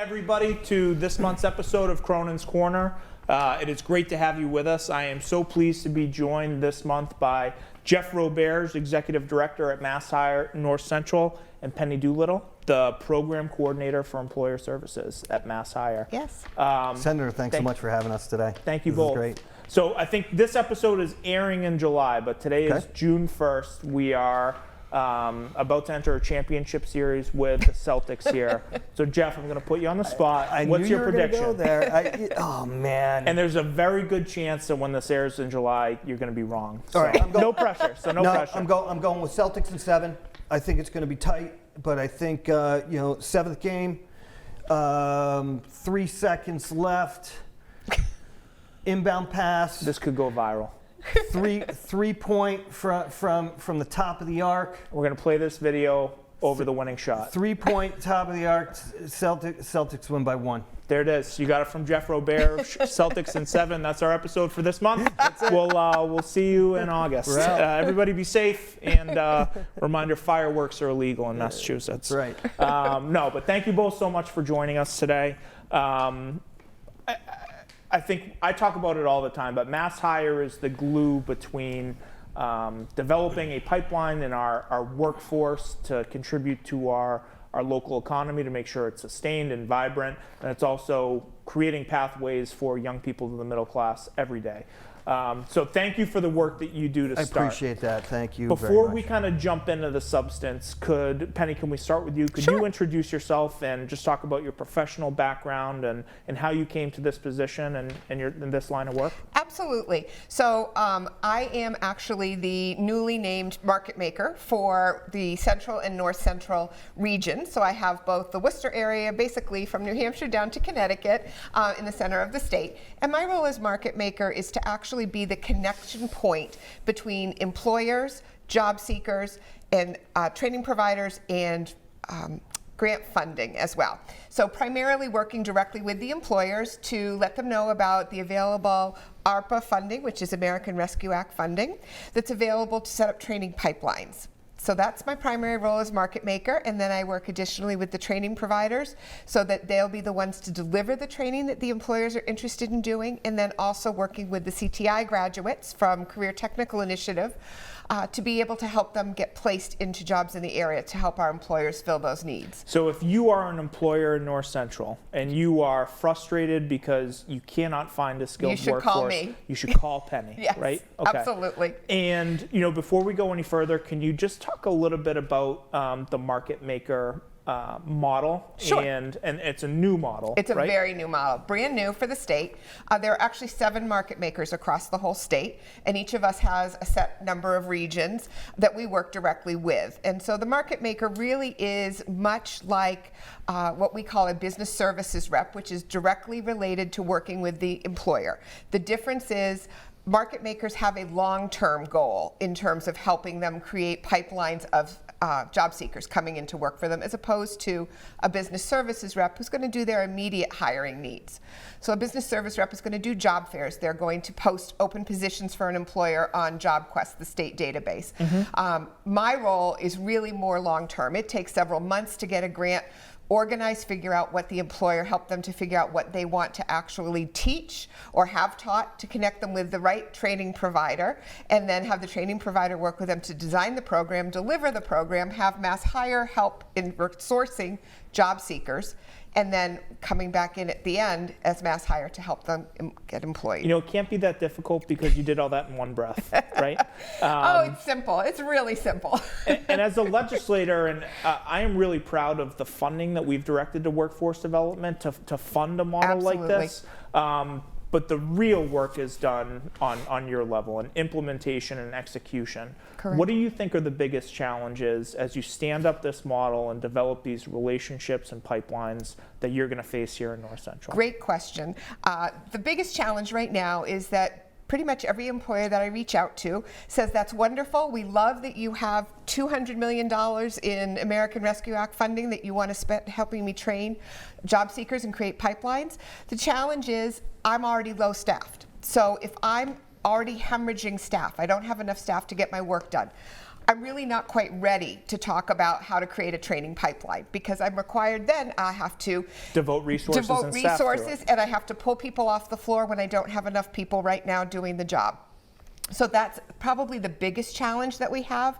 everybody, to this month's episode of Cronin's Corner. It is great to have you with us. I am so pleased to be joined this month by Jeff Roberge, Executive Director at MassHire North Central, and Penny Doolittle, the Program Coordinator for Employer Services at MassHire. Yes. Senator, thanks so much for having us today. Thank you This both. is great. So I think this episode is airing in July, but today is June 1st. We are about to enter a championship series with the Celtics here. So Jeff, I'm going to put you on the spot. What's your prediction? Go there. Oh man. And there's a very good chance that when this airs in July, you're going to be wrong. So All right, no pressure. So no pressure. I'm going with Celtics in 7. I think it's going to be tight, but I think 7th game, 3 seconds left. Inbound pass. This could go viral. three point from the top of the arc. We're going to play this video over the winning shot. 3-point top of the arc. Celtics win by 1. There it is. You got it from Jeff Roberge. Celtics in 7. That's our episode for this month. We'll see you in August. Everybody be safe, and reminder: fireworks are illegal in Massachusetts. Right. No, but thank you both so much for joining us today. I think I talk about it all the time, but MassHire is the glue between developing a pipeline in our workforce to contribute to our local economy to make sure it's sustained and vibrant, and it's also creating pathways for young people to the middle class every day. So thank you for the work that you do to start. I appreciate that. Thank you Before very much. we kind of jump into the substance, Penny, can we start with you? Could Sure. you introduce yourself and just talk about your professional background and how you came to this position and in this line of work? Absolutely. So I am actually the newly named market maker for the Central and North Central region. So I have both the Worcester area, basically from New Hampshire down to Connecticut, in the center of the state. And my role as market maker is to actually be the connection point between employers, job seekers, and training providers and grant funding as well. So primarily working directly with the employers to let them know about the available ARPA funding, which is American Rescue Act funding, that's available to set up training pipelines. So that's my primary role as market maker, and then I work additionally with the training providers so that they'll be the ones to deliver the training that the employers are interested in doing, and then also working with the CTI graduates from Career Technical Initiative to be able to help them get placed into jobs in the area to help our employers fill those needs. So if you are an employer in North Central and you are frustrated because you cannot find a skilled workforce, you should call me. You should call Penny, Yes, right? Okay. absolutely. And before we go any further, can you just talk a little bit about the market maker model? Sure. And it's a new model. It's a right? very new model, brand new for the state. There are actually 7 market makers across the whole state, and each of us has a set number of regions that we work directly with. And so the market maker really is much like what we call a business services rep, which is directly related to working with the employer. The difference is market makers have a long-term goal in terms of helping them create pipelines of job seekers coming in to work for them, as opposed to a business services rep who's going to do their immediate hiring needs. So a business service rep is going to do job fairs. They're going to post open positions for an employer on JobQuest, the state database. My role is really more long-term. It takes several months to get a grant organize, figure out what the employer, help them to figure out what they want to actually teach or have taught, to connect them with the right training provider, and then have the training provider work with them to design the program, deliver the program, have MassHire help in sourcing job seekers, and then coming back in at the end as MassHire to help them get employed. It can't be that difficult because you did all that in one breath, right? It's simple. It's really simple. and as a legislator, and I am really proud of the funding that we've directed to workforce development to fund a model like this. But the real work is done on your level, and implementation and execution. Correct. What do you think are the biggest challenges as you stand up this model and develop these relationships and pipelines that you're going to face here in North Central? Great question. The biggest challenge right now is that pretty much every employer that I reach out to says, that's wonderful. We love that you have $200 million in American Rescue Act funding that you want to spend helping me train job seekers and create pipelines. The challenge is I'm already low staffed. So if I'm already hemorrhaging staff, I don't have enough staff to get my work done, I'm really not quite ready to talk about how to create a training pipeline, because I'm required then I have to Devote resources and staff to it. and I have to pull people off the floor when I don't have enough people right now doing the job. So that's probably the biggest challenge that we have.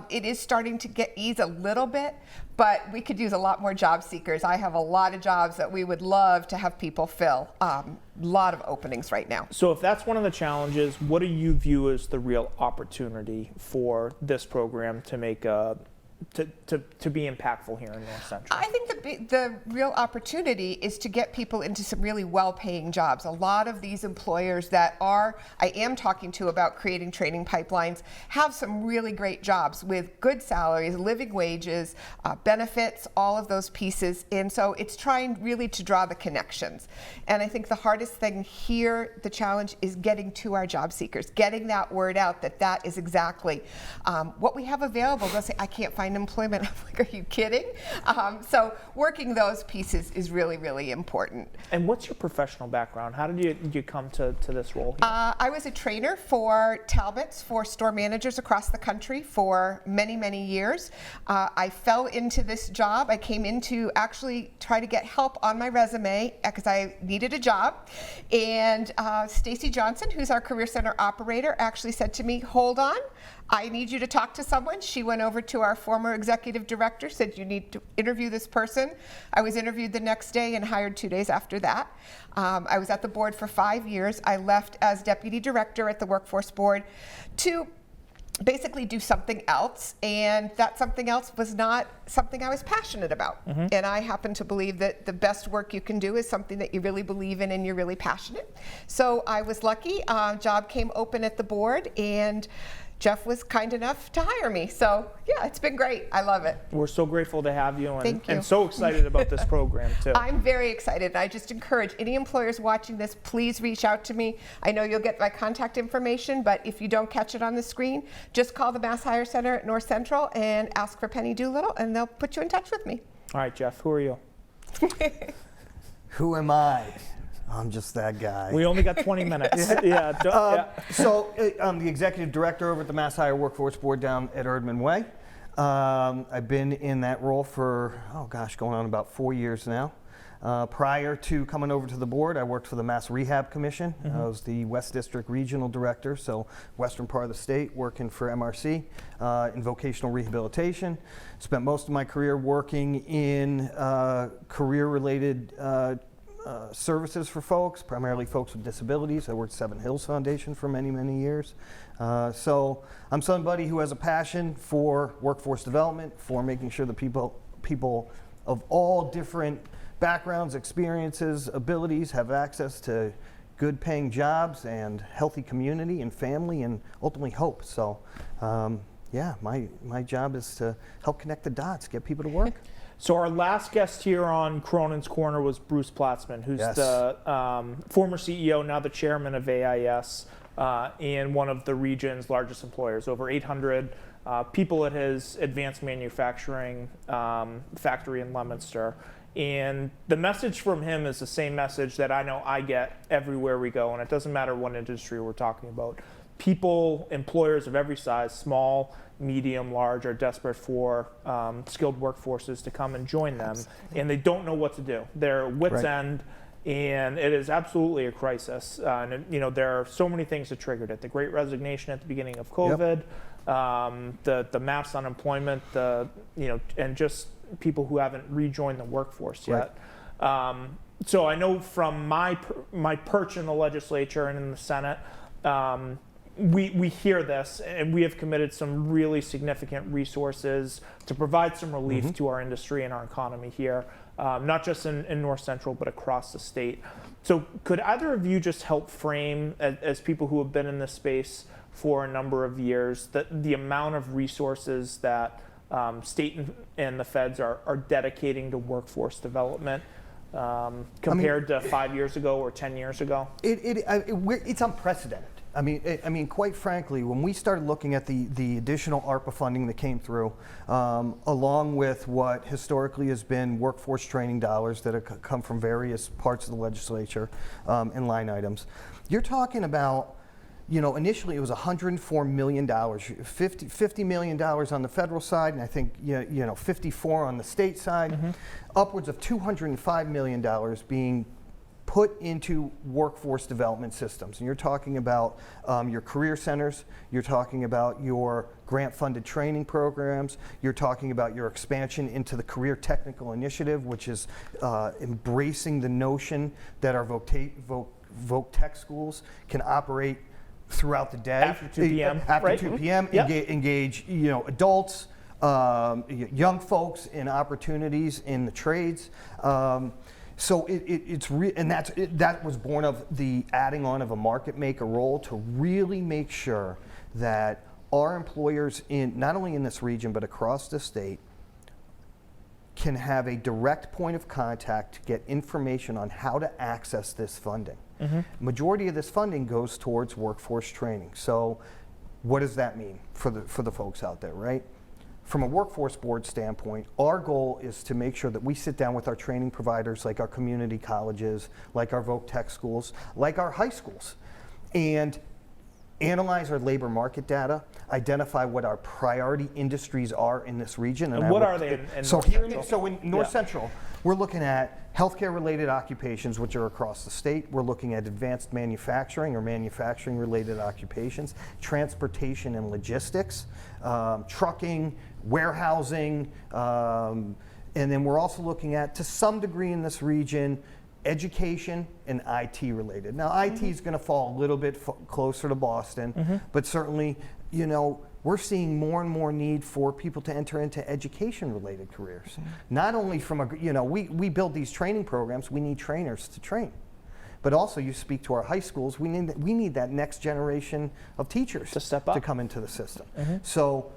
It is starting to ease a little bit, but we could use a lot more job seekers. I have a lot of jobs that we would love to have people fill. A lot of openings right now. So if that's one of the challenges, what do you view as the real opportunity for this program to make to be impactful here in North Central? I think the real opportunity is to get people into some really well-paying jobs. A lot of these employers that I am talking to about creating training pipelines have some really great jobs with good salaries, living wages, benefits, all of those pieces. And so it's trying really to draw the connections. And I think the hardest thing here, the challenge, is getting to our job seekers, getting that word out that is exactly what we have available. They'll say, I can't find employment. I'm like, are you kidding? So working those pieces is really, really important. And what's your professional background? How did you come to this role here? I was a trainer for Talbots, for store managers across the country for many, many years. I fell into this job. I came in to actually try to get help on my resume because I needed a job. And Stacy Johnson, who's our Career Center operator, actually said to me, hold on, I need you to talk to someone. She went over to our former executive director, said you need to interview this person. I was interviewed the next day and hired 2 days after that. I was at the board for 5 years. I left as deputy director at the workforce board to basically do something else, and that something else was not something I was passionate about. And I happen to believe that the best work you can do is something that you really believe in and you're really passionate. So I was lucky. Job came open at the board, and Jeff was kind enough to hire me. So yeah, it's been great. I love it. We're so grateful to have you, Thank you. and so excited about this program too. I'm very excited. I just encourage any employers watching this, please reach out to me. I know you'll get my contact information, but if you don't catch it on the screen, just call the MassHire Center at North Central and ask for Penny Doolittle, and they'll put you in touch with me. All right, Jeff, who are you? Who am I? I'm just that guy. We only got 20 minutes. So I'm the executive director over at the MassHire Workforce Board down at Erdman Way. I've been in that role for, going on about 4 years now. Prior to coming over to the board, I worked for the Mass Rehab Commission. I was the West District Regional Director, so western part of the state, working for MRC in vocational rehabilitation. Spent most of my career working in career-related services for folks, primarily folks with disabilities. I worked at Seven Hills Foundation for many, many years. So I'm somebody who has a passion for workforce development, for making sure that people of all different backgrounds, experiences, abilities have access to good paying jobs and healthy community and family and ultimately hope. So my job is to help connect the dots, get people to work. So our last guest here on Cronin's Corner was Bruce Platzman, who's the former CEO, now the chairman of AIS, and one of the region's largest employers. Over 800 people at his advanced manufacturing factory in Leominster. And the message from him is the same message that I know I get everywhere we go, and it doesn't matter what industry we're talking about. People, employers of every size, small, medium, large, are desperate for skilled workforces to come and join them. Absolutely. And they don't know what to do. They're wit's end, and it is absolutely a crisis. There are so many things that triggered it. The Great Resignation at the beginning of COVID, the mass unemployment, and just people who haven't rejoined the workforce yet. So I know from my perch in the legislature and in the Senate, we hear this, and we have committed some really significant resources to provide some relief to our industry and our economy here, not just in North Central, but across the state. So could either of you just help frame, as people who have been in this space for a number of years, the amount of resources that state and the feds are dedicating to workforce development compared to 5 years ago or 10 years ago? It's unprecedented. I mean, quite frankly, when we started looking at the additional ARPA funding that came through, along with what historically has been workforce training dollars that have come from various parts of the legislature and line items, you're talking about initially it was $104 million, $50 million on the federal side, and I think 54 on the state side, upwards of $205 million being put into workforce development systems. And you're talking about your career centers, you're talking about your grant-funded training programs, you're talking about your expansion into the Career Technical Initiative, which is embracing the notion that our voc tech schools can operate throughout the day. After 2 p.m., After right? 2 p.m., Yep. Engage adults, young folks in opportunities in the trades. So that was born of the adding on of a market maker role to really make sure that our employers not only in this region but across the state can have a direct point of contact to get information on how to access this funding. Majority of this funding goes towards workforce training. So what does that mean for the folks out there, right? From a workforce board standpoint, our goal is to make sure that we sit down with our training providers like our community colleges, like our voc tech schools, like our high schools, and analyze our labor market data, identify what our priority industries are in this region. And what are they in North Central? So in North Central, we're looking at healthcare-related occupations, which are across the state. We're looking at advanced manufacturing or manufacturing-related occupations, transportation and logistics, trucking, warehousing, and then we're also looking at, to some degree in this region, education and IT related. Now, IT is going to fall a little bit closer to Boston, but certainly, we're seeing more and more need for people to enter into education-related careers. Not only from we build these training programs, we need trainers to train, but also you speak to our high schools, we need that next generation of teachers to step up, to come into the system. So,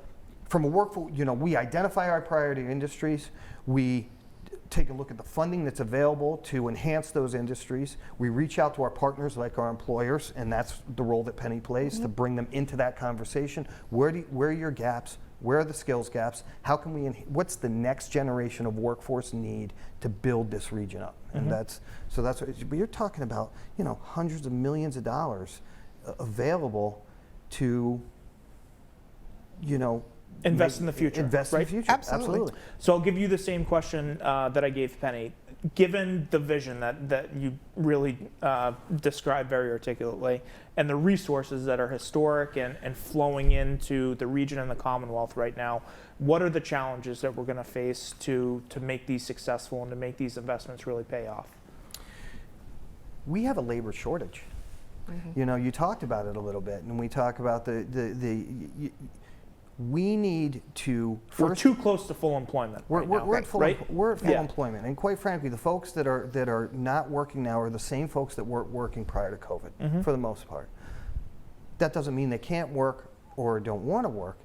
from a workforce, we identify our priority industries, we take a look at the funding that's available to enhance those industries. We reach out to our partners like our employers, and that's the role that Penny plays, to bring them into that conversation. Where are your gaps? Where are the skills gaps? How can we, what's the next generation of workforce need to build this region up? And but you're talking about, hundreds of millions of dollars available to, invest in the future. Invest right? in the future. Absolutely. So I'll give you the same question that I gave Penny. Given the vision that you really described very articulately, and the resources that are historic and flowing into the region and the Commonwealth right now, what are the challenges that we're going to face to make these successful and to make these investments really pay off? We have a labor shortage. You talked about it a little bit, and we talk about we need to we're too close to full employment. We're at full Yeah. employment, and quite frankly, the folks that are not working now are the same folks that weren't working prior to COVID, for the most part. That doesn't mean they can't work or don't want to work.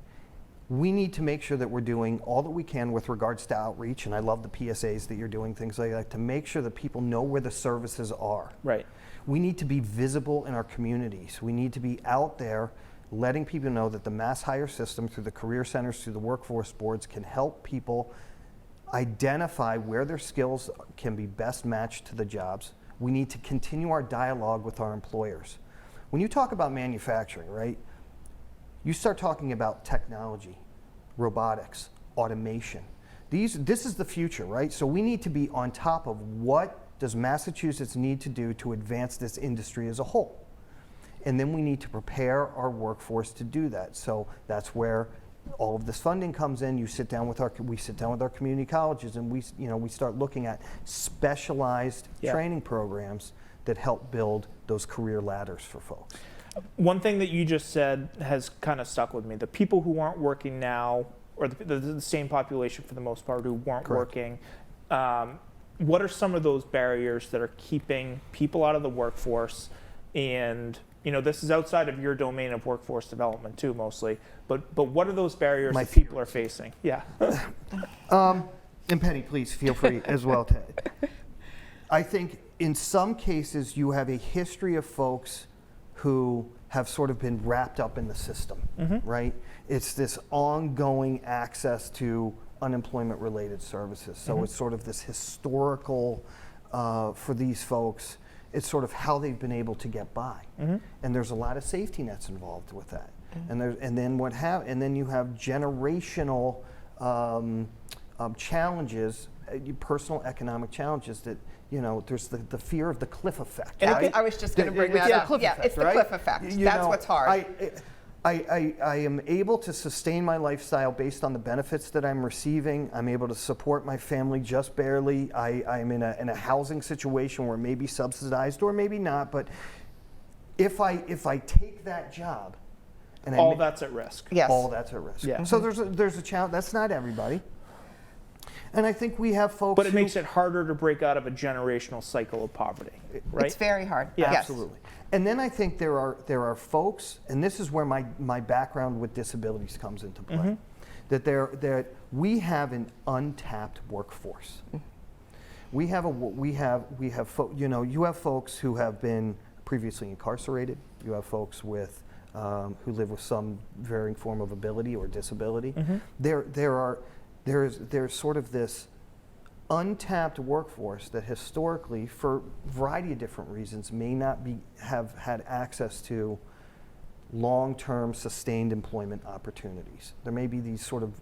We need to make sure that we're doing all that we can with regards to outreach, and I love the PSAs that you're doing, things like that, to make sure that people know where the services are. Right. We need to be visible in our communities. We need to be out there letting people know that the MassHire system, through the career centers, through the workforce boards, can help people identify where their skills can be best matched to the jobs. We need to continue our dialogue with our employers. When you talk about manufacturing, right, you start talking about technology, robotics, automation. This is the future, right? So we need to be on top of what does Massachusetts need to do to advance this industry as a whole. And then we need to prepare our workforce to do that. So that's where all of this funding comes in. We sit down with our community colleges, and we start looking at specialized training programs that help build those career ladders for folks. One thing that you just said has kind of stuck with me. The people who aren't working now, or the same population for the most part who weren't working, what are some of those barriers that are keeping people out of the workforce? And this is outside of your domain of workforce development too, mostly. But what are those barriers that people are facing? Yeah. And Penny, please feel free as well. I think in some cases you have a history of folks who have sort of been wrapped up in the system, right? It's this ongoing access to unemployment-related services. So it's sort of this historical, for these folks, It's sort of how they've been able to get by, and there's a lot of safety nets involved with that. And then you have generational challenges, personal economic challenges that, there's the fear of the cliff effect. I was just going to bring that up. Yeah, it's the cliff effect. That's what's hard. I am able to sustain my lifestyle based on the benefits that I'm receiving. I'm able to support my family just barely. I'm in a housing situation where it may be subsidized or maybe not, but if I take that job, and all that's at risk. Yes. All that's at risk. Yeah. So there's a challenge. That's not everybody. And I think we have folks But it makes it harder to break out of a generational cycle of poverty, right? It's very hard. Yeah. Yes. Absolutely. And then I think there are folks, and this is where my background with disabilities comes into play, that we have an untapped workforce. You have folks who have been previously incarcerated. You have folks with who live with some varying form of ability or disability. There's sort of this untapped workforce that historically, for a variety of different reasons, may not have had access to long-term sustained employment opportunities. There may be these sort of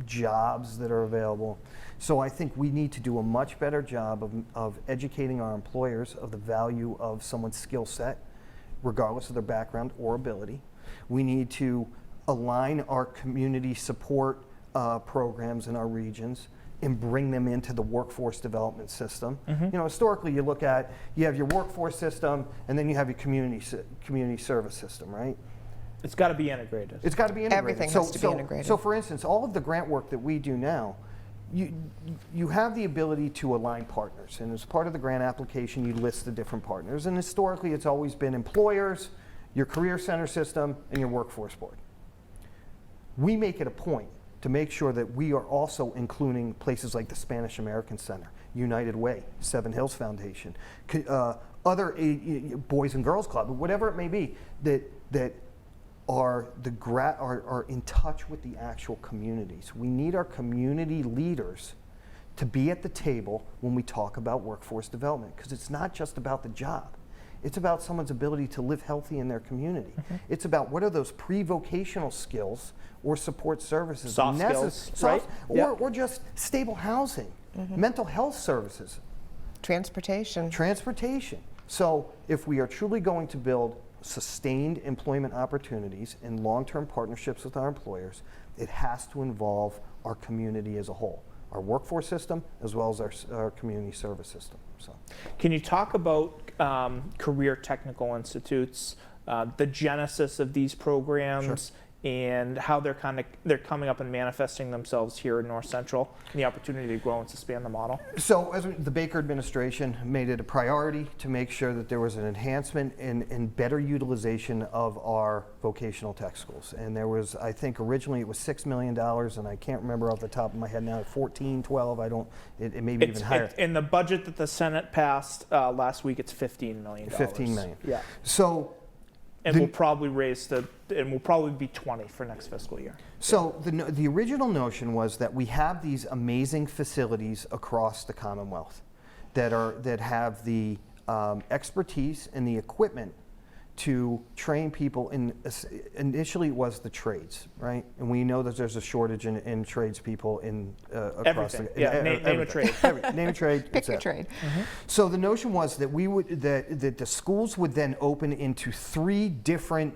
jobs that are available. So I think we need to do a much better job of educating our employers of the value of someone's skill set, regardless of their background or ability. We need to align our community support programs in our regions and bring them into the workforce development system. Historically, you have your workforce system, and then you have your community service system, right? It's got to be integrated. It's got to be integrated. Everything has to be integrated. So, for instance, all of the grant work that we do now, you have the ability to align partners, and as part of the grant application, you list the different partners. And historically, it's always been employers, your career center system, and your workforce board. We make it a point to make sure that we are also including places like the Spanish American Center, United Way, Seven Hills Foundation, other Boys and Girls Club, whatever it may be, that are in touch with the actual communities. We need our community leaders to be at the table when we talk about workforce development, because it's not just about the job. It's about someone's ability to live healthy in their community. It's about what are those pre-vocational skills or support services. Soft skills, right? Or just stable housing, mental health services. Transportation. So if we are truly going to build sustained employment opportunities and long-term partnerships with our employers, it has to involve our community as a whole, our workforce system as well as our community service system. So, can you talk about career technical institutes, the genesis of these programs, and how they're coming up and manifesting themselves here in North Central, and the opportunity to grow and expand the model? So the Baker administration made it a priority to make sure that there was an enhancement and better utilization of our vocational tech schools. And there was, I think originally it was $6 million, and I can't remember off the top of my head now, 14, 12, it may be even higher. In the budget that the Senate passed last week, it's $15 million. 15 million. Yeah. So, and we'll probably we'll probably be 20 for next fiscal year. So the original notion was that we have these amazing facilities across the Commonwealth that have the expertise and the equipment to train people in. Initially, it was the trades, right? And we know that there's a shortage in tradespeople across everything. Name a trade. Name a trade. Pick your trade. So the notion was that that the schools would then open into 3 different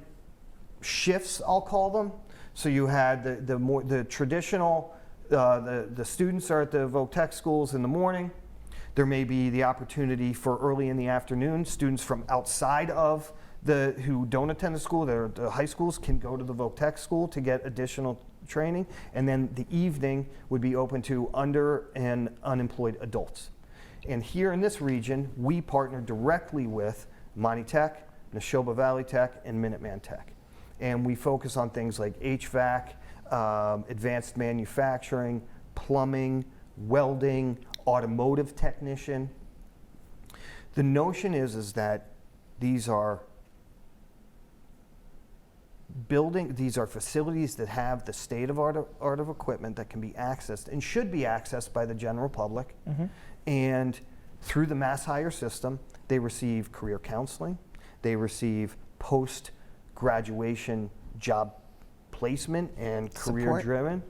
shifts, I'll call them. So you had the traditional, the students are at the Voc Tech schools in the morning. There may be the opportunity for early in the afternoon, students from outside of who don't attend the school, the high schools, can go to the Voc Tech school to get additional training, and then the evening would be open to under and unemployed adults. And here in this region, we partner directly with Monty Tech, Neshoba Valley Tech, and Minuteman Tech. And we focus on things like HVAC, advanced manufacturing, plumbing, welding, automotive technician. The notion is that these are facilities that have the state-of-art of equipment that can be accessed and should be accessed by the general public. And Through the MassHire system, they receive career counseling, they receive post-graduation job placement and career-driven.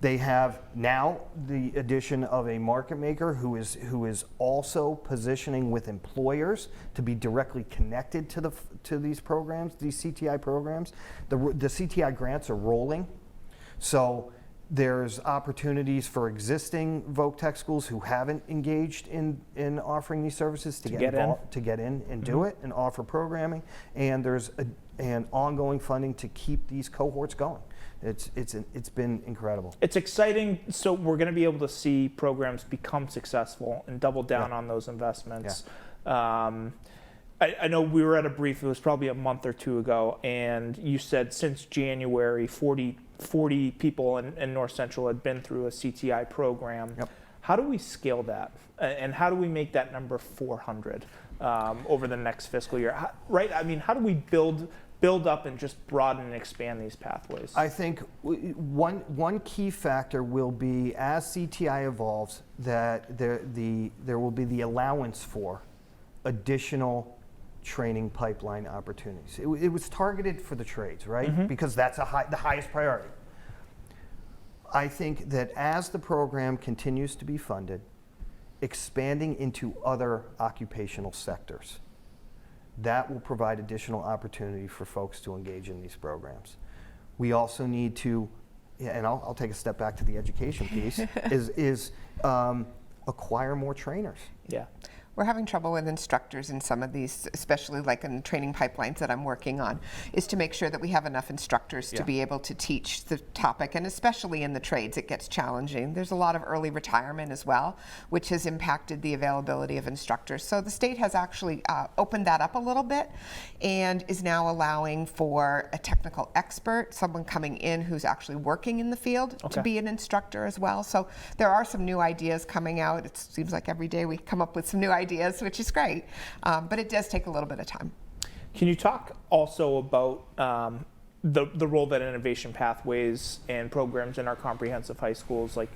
They have now the addition of a market maker who is also positioning with employers to be directly connected to these programs, these CTI programs. The CTI grants are rolling, so there's opportunities for existing voc tech schools who haven't engaged in offering these services to get in and do it and offer programming, and there's an ongoing funding to keep these cohorts going. It's been incredible. It's exciting. So we're going to be able to see programs become successful and double down on those investments. I know we were at a brief, it was probably a month or two ago, and you said since January, 40 people in North Central had been through a CTI program. How do we scale that? And how do we make that number 400 over the next fiscal year? I mean, how do we build up and just broaden and expand these pathways? I think one key factor will be, as CTI evolves, that there will be the allowance for additional training pipeline opportunities. It was targeted for the trades, right? Because that's the highest priority. I think that as the program continues to be funded, expanding into other occupational sectors, that will provide additional opportunity for folks to engage in these programs. We also need to, and I'll take a step back to the education piece, is acquire more trainers. We're having trouble with instructors in some of these, especially like in the training pipelines that I'm working on, is to make sure that we have enough instructors to be able to teach the topic, and especially in the trades it gets challenging. There's a lot of early retirement as well, which has impacted the availability of instructors. So the state has actually opened that up a little bit and is now allowing for a technical expert, someone coming in who's actually working in the field, to be an instructor as well. So there are some new ideas coming out. It seems like every day we come up with some new ideas, which is great, but it does take a little bit of time. Can you talk also about the role that innovation pathways and programs in our comprehensive high schools, like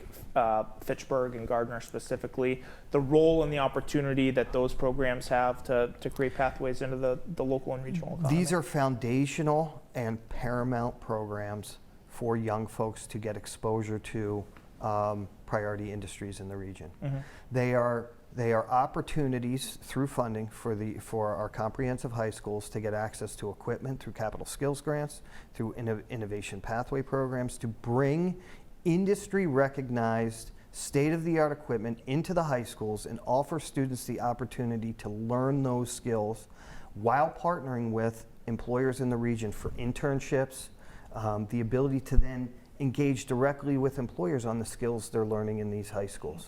Fitchburg and Gardner specifically, the role and the opportunity that those programs have to create pathways into the local and regional economy? These are foundational and paramount programs for young folks to get exposure to priority industries in the region. They are opportunities through funding for our comprehensive high schools to get access to equipment through capital skills grants, through innovation pathway programs, to bring industry recognized state-of-the-art equipment into the high schools and offer students the opportunity to learn those skills while partnering with employers in the region for internships, the ability to then engage directly with employers on the skills they're learning in these high schools.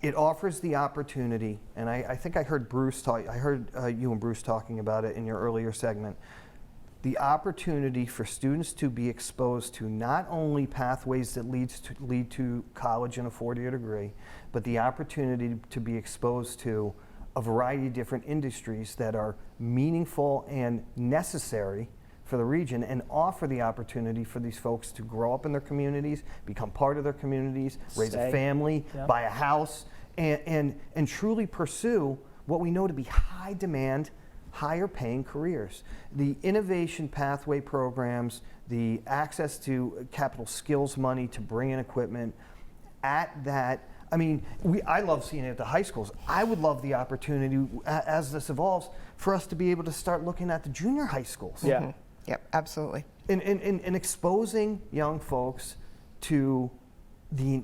It offers the opportunity, and I think I heard Bruce talk. I heard you and Bruce talking about it in your earlier segment. The opportunity for students to be exposed to not only pathways that lead to college and a four-year degree, but the opportunity to be exposed to a variety of different industries that are meaningful and necessary for the region, and offer the opportunity for these folks to grow up in their communities, become part of their communities, raise a family, buy a house, and truly pursue what we know to be high demand, higher paying careers. The innovation pathway programs, the access to capital skills money to bring in equipment, at that, I mean, I love seeing it at the high schools. I would love the opportunity, as this evolves, for us to be able to start looking at the junior high schools. Yep, absolutely. And exposing young folks to the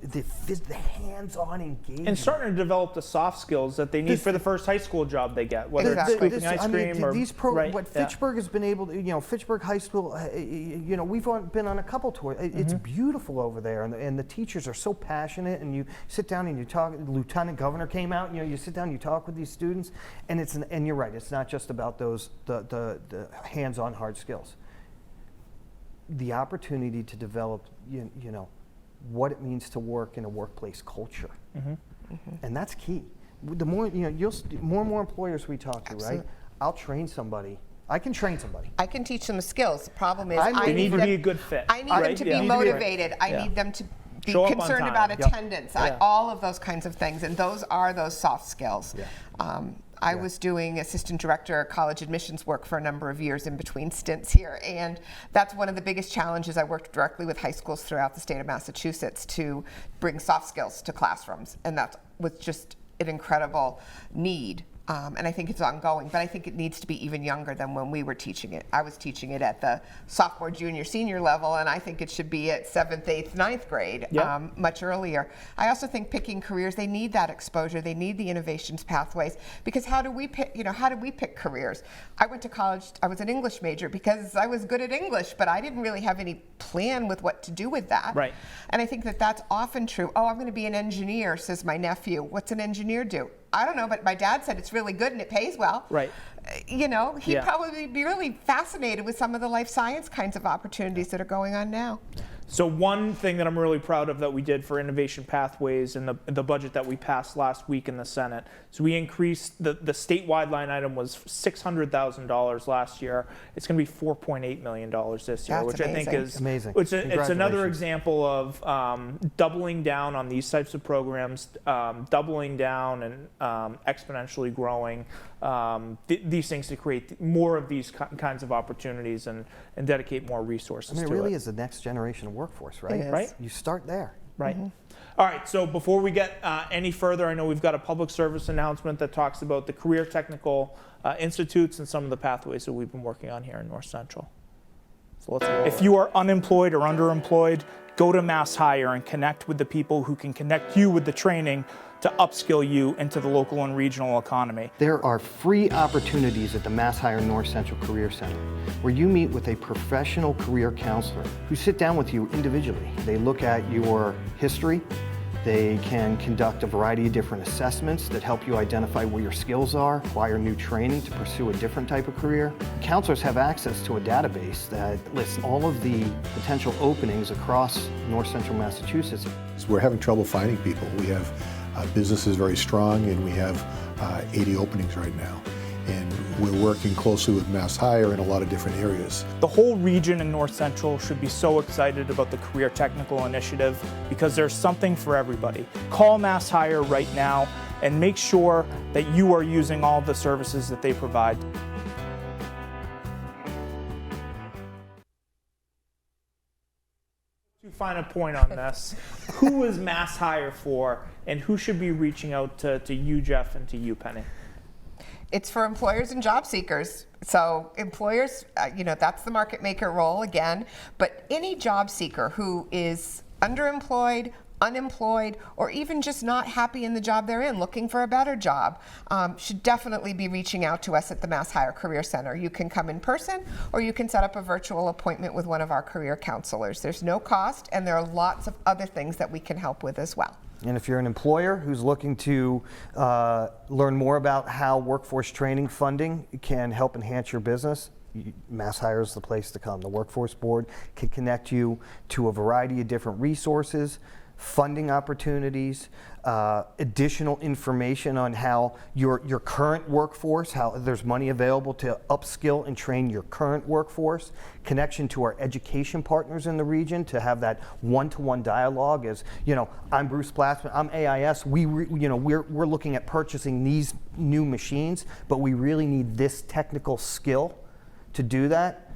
hands-on engagement. And starting to develop the soft skills that they need for the first high school job they get, whether it's scooping ice cream or... What Fitchburg has been able to, Fitchburg High School, we've been on a couple tours. It's beautiful over there, and the teachers are so passionate, and you sit down and you talk. The Lieutenant Governor came out, you sit down and you talk with these students, and you're right, it's not just about those, the hands-on hard skills. The opportunity to develop, what it means to work in a workplace culture, and that's key. The more more and more employers we talk to, right? I'll train somebody. I can train somebody. I can teach them skills. The problem is they need to be a good fit. I need them to be motivated. I need them be Show up on concerned time. about Yep. attendance, Yeah. all of those kinds of things, and those are those soft skills. Yeah. I was doing assistant director of college admissions work for a number of years in between stints here, and that's one of the biggest challenges. I worked directly with high schools throughout the state of Massachusetts to bring soft skills to classrooms, and that was just an incredible need. And I think it's ongoing, but I think it needs to be even younger than when we were teaching it. I was teaching it at the sophomore, junior, senior level, and I think it should be at 7th, 8th, 9th grade, Yep. much earlier. I also think picking careers, they need that exposure, they need the innovations pathways, because how do we pick careers? I went to college, I was an English major because I was good at English, but I didn't really have any plan with what to do with that. Right. And I think that that's often true. Oh, I'm going to be an engineer, says my nephew. What's an engineer do? I don't know, but my dad said it's really good and it pays well. Right. You know, he'd Yeah. probably be really fascinated with some of the life science kinds of opportunities that are going on now. So one thing that I'm really proud of that we did for Innovation Pathways in the budget that we passed last week in the Senate, so we increased the statewide line item was $600,000 last year. It's going to be $4.8 million this year, That's which I think amazing. is Amazing. It's another Congratulations. example of doubling down on these types of programs, doubling down and exponentially growing these things to create more of these kinds of opportunities and dedicate more resources I mean, it to really it. is the next generation of workforce, right? It is. Right? You start there. Right. All right, so before we get any further, I know we've got a public service announcement that talks about the career technical institutes and some of the pathways that we've been working on here in North Central. So let's roll. If you are unemployed or underemployed, go to MassHire and connect with the people who can connect you with the training to upskill you into the local and regional economy. There are free opportunities at the MassHire North Central Career Center where you meet with a professional career counselor who sit down with you individually. They look at your history. They can conduct a variety of different assessments that help you identify where your skills are, acquire new training to pursue a different type of career. Counselors have access to a database that lists all of the potential openings across North Central Massachusetts. We're having trouble finding people. We have business is very strong, and we have 80 openings right now. And we're working closely with MassHire in a lot of different areas. The whole region in North Central should be so excited about the Career Technical Initiative because there's something for everybody. Call MassHire right now and make sure that you are using all the services that they provide. To find a point on this, who is MassHire for and who should be reaching out to you, Jeff, and to you, Penny? It's for employers and job seekers. So employers, that's the market maker role again, but any job seeker who is underemployed, unemployed, or even just not happy in the job they're in, looking for a better job, should definitely be reaching out to us at the MassHire Career Center. You can come in person or you can set up a virtual appointment with one of our career counselors. There's no cost, and there are lots of other things that we can help with as well. And if you're an employer who's looking to learn more about how workforce training funding can help enhance your business, MassHire is the place to come. The Workforce Board can connect you to a variety of different resources, funding opportunities, additional information on how your current workforce, how there's money available to upskill and train your current workforce, connection to our education partners in the region to have that one-to-one dialogue. As I'm Bruce Platzman, I'm AIS. We're looking at purchasing these new machines, but we really need this technical skill to do that.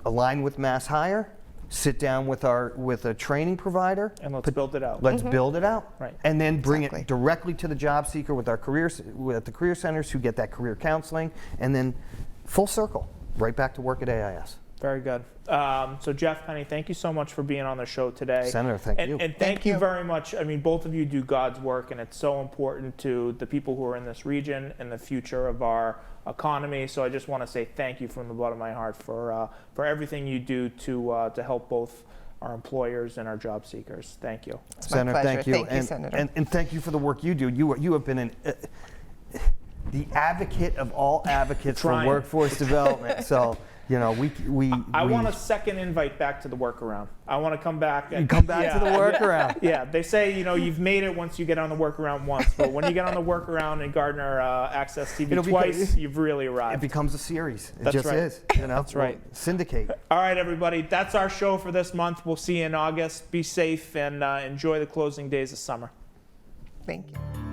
Align with MassHire. Sit down with a training provider And let's build it out. Let's build it out, Right. and then bring Exactly. it directly to the job seeker with the career centers who get that career counseling, and then full circle, right back to work at AIS. Very good. So Jeff, Penny, thank you so much for being on the show today. Senator, thank you. And thank Thank you you. very much. I mean, both of you do God's work, and it's so important to the people who are in this region and the future of our economy. So I just want to say thank you from the bottom of my heart for everything you do to help both our employers and our job seekers. Thank you. It's my Senator, pleasure. thank you. Thank you, and, Senator. And thank you for the work you do. You have been the advocate of all advocates for Trying. workforce development. So You know, I want a second invite back to the workaround. I want to come back. And, You come back to the workaround. Yeah, they say, you've made it once you get on the workaround once, but when you get on the workaround and Gardner Access TV It'll twice, you've really It arrived. becomes a series. It That's just right. is. You know, That's right. Syndicate. All right, everybody, that's our show for this month. We'll see you in August. Be safe and enjoy the closing days of summer. Thank you.